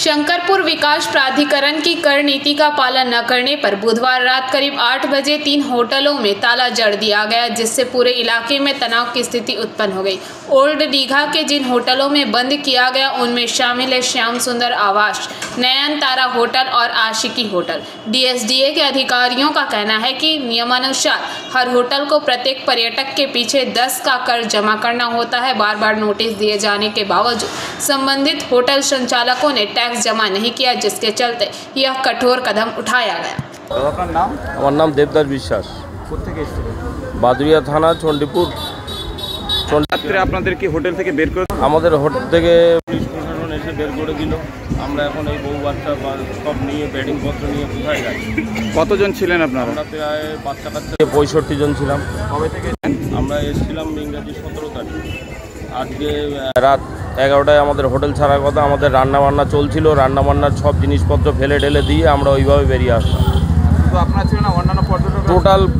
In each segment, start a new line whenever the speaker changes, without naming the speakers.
शंकरपुर विकास प्राधिकरण की कर नीति का पालन न करने पर बुधवार रात करीब 8 बजे 3 होटलों में ताला जड़ दिया गया, जिससे पूरे इलाके में तनाव की स्थिति उत्पन्न हो गई। ओल्ड दीघा के जिन होटलों में बंद किया गया उनमें शामिल है श्याम सुंदर आवास, नयन तारा होटल और आशिकी होटल। डीएसडीए के अधिकारियों का कहना है कि नियमानुसार हर होटल को प्रत्येक पर्यटक के पीछे 10 का कर जमा करना होता है। बार बार नोटिस दिए जाने के बावजूद संबंधित होटल संचालकों ने टैक्स जमा नहीं किया, जिसके चलते यह कठोर कदम उठाया गया।
আপনার নাম?
আমার নাম দেবদাস বিশ্বাস।
কোথা থেকে এসেছিলেন?
বাদুরিয়া থানা, চণ্ডীপুর।
রাত্রে আপনাদের কি হোটেল থেকে বের করে?
আমাদের হোটেল থেকে পুলিশ প্রশাসন এসে বের করে দিল। আমরা এখন এই বউ বাচ্চা সব নিয়ে বেডিং পত্র নিয়ে কোথায় যাচ্ছি?
কতজন ছিলেন আপনারা?
আমরা প্রায় বাচ্চা কাচ্চা 65 জন ছিলাম।
কবে থেকে?
আমরা এসেছিলাম ইংরেজি 17 তারিখ। আজকে রাত 11টায় আমাদের হোটেল ছাড়ার কথা। আমাদের রান্নাবান্না চলছিল, রান্নাবান্নার সব জিনিসপত্র ফেলে ঢেলে দিয়ে আমরা ওইভাবে বেরিয়ে আসলাম।
তো আপনারা ছিলেন না অন্যান্য পর্যটক?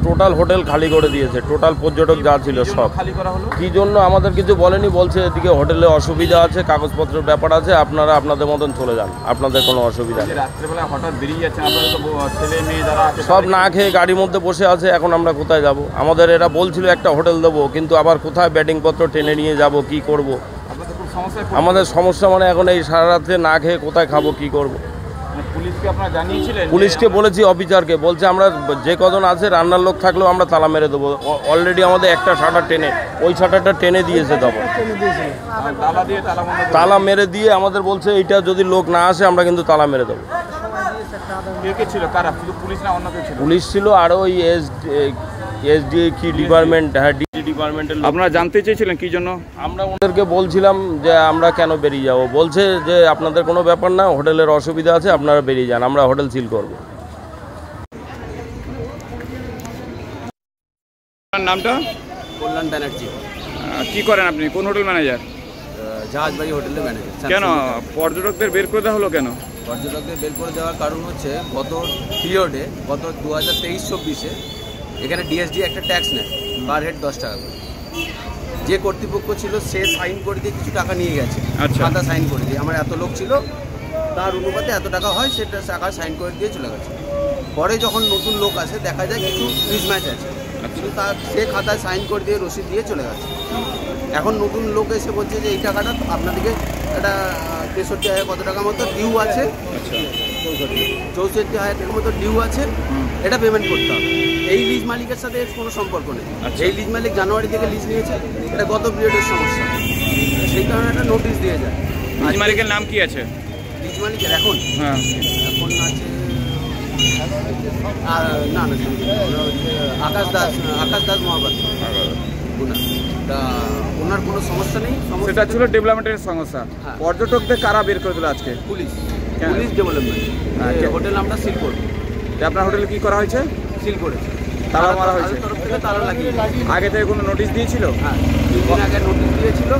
টোটাল হোটেল খালি করে দিয়েছে। টোটাল পর্যটক যা ছিল সব
খালি করা হলো।
কী জন্য আমাদের কিছু বলেনি, বলছে এদিকে হোটেলে অসুবিধা আছে, কাগজপত্রের ব্যাপার আছে, আপনারা আপনাদের মতন চলে যান, আপনাদের কোনো অসুবিধা নেই।
রাত্রেবেলা হঠাৎ বেরিয়ে যাচ্ছেন, আপনাদের তো ছেলে মেয়ে যারা আছে
সব না খেয়ে গাড়ির মধ্যে বসে আছে। এখন আমরা কোথায় যাব? আমাদের এরা বলছিল একটা হোটেল দেবো, কিন্তু আবার কোথায় ব্যাটিংপত্র টেনে নিয়ে যাব, কি করব? আমাদের সমস্যা মানে এখন এই সারা রাত্রে না খেয়ে কোথায় খাবো, কি করব?
পুলিশকে আপনারা জানিয়েছিলেন?
পুলিশকে বলেছি, অফিসারকে বলছে আমরা যে কজন আছে রান্নার লোক থাকলেও আমরা তালা মেরে দেবো। অলরেডি আমাদের একটা শাটার টেনে, ওই শাটারটা টেনে দিয়েছে। তখন তালা মেরে দিয়ে আমাদের বলছে এইটা যদি লোক না আসে আমরা কিন্তু তালা মেরে দেবো। পুলিশ ছিল আর ওই এসডি কি ডিপার্টমেন্ট, হ্যাঁ ডিজি ডিপার্টমেন্টের।
আপনারা জানতে চেয়েছিলেন কি জন্য?
আমরা ওদেরকে বলছিলাম যে আমরা কেন বেরিয়ে যাব। বলছে যে আপনাদের কোনো ব্যাপার না, হোটেলের অসুবিধা আছে, আপনারা বেরিয়ে যান, আমরা হোটেল সিল করব।
নামটা?
কল্যাণ ব্যানার্জি।
কি করেন আপনি? কোন হোটেল ম্যানেজার?
জাহাজবাড়ি হোটেলের ম্যানেজার।
কেন পর্যটকদের বের করে দেওয়া হলো কেন?
পর্যটকদের বের করে দেওয়ার কারণ হচ্ছে গত পিরিয়ডে, গত 2023-24-এ এখানে ডিএসডি একটা ট্যাক্স নেয় পার হেড 10 টাকা করে। যে কর্তৃপক্ষ ছিল সে সাইন করে দিয়ে কিছু টাকা নিয়ে গেছে, খাতা সাইন করে দিয়ে। আমার এত লোক ছিল, তার অনুপাতে এত টাকা হয়, সেটা টাকা সাইন করে দিয়ে চলে গেছে। পরে যখন নতুন লোক আসে দেখা যায় কিছু মিসম্যাচ আছে, কিন্তু তার সে খাতায় সাইন করে দিয়ে রসিদ দিয়ে চলে গেছে। এখন নতুন লোক এসে বলছে যে এই টাকাটা আপনাদেরকে একটা 63,000 কত টাকা মতো ডিউ আছে, 64,000 টাকার মতো ডিউ আছে, এটা পেমেন্ট করতে হবে। এই লিজ মালিকের সাথে কোনো সম্পর্ক নেই। এই লিজ মালিক জানুয়ারি থেকে লিজ নিয়েছে, এটা গত পিরিয়ডের সমস্যা, সেই কারণে একটা নোটিশ দিয়ে যায়।
লিজ মালিকের নাম কি আছে?
লিজ মালিকের এখন এখন আছে না আকাশ দাস মহাপাত্র। তা ওনার কোনো সমস্যা নেই।
সেটা ছিল ডেভেলপমেন্টের সমস্যা। পর্যটকদের কারা বের করে দিল আজকে?
Police development. হোটেল আমরা সিল করব।
আপনার হোটেলে কি করা হয়েছে?
সিল করেছে,
তালা মারা হয়েছে।
তরফ থেকে তালা লাগিয়ে।
আগে থেকে কোনো নোটিশ দিয়েছিল?
হ্যাঁ, 3 দিন আগে নোটিশ দিয়েছিল।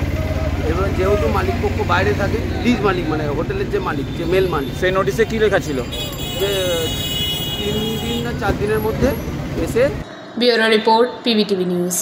এবার যেহেতু মালিক পক্ষ বাইরে থাকে, লিজ মালিক মানে হোটেলের যে মালিক, যে মেল মালিক,
সেই নোটিশে কি লেখা ছিল?
যে 3 দিন না 4 দিনের মধ্যে এসে।
Bureau report, PVTV news.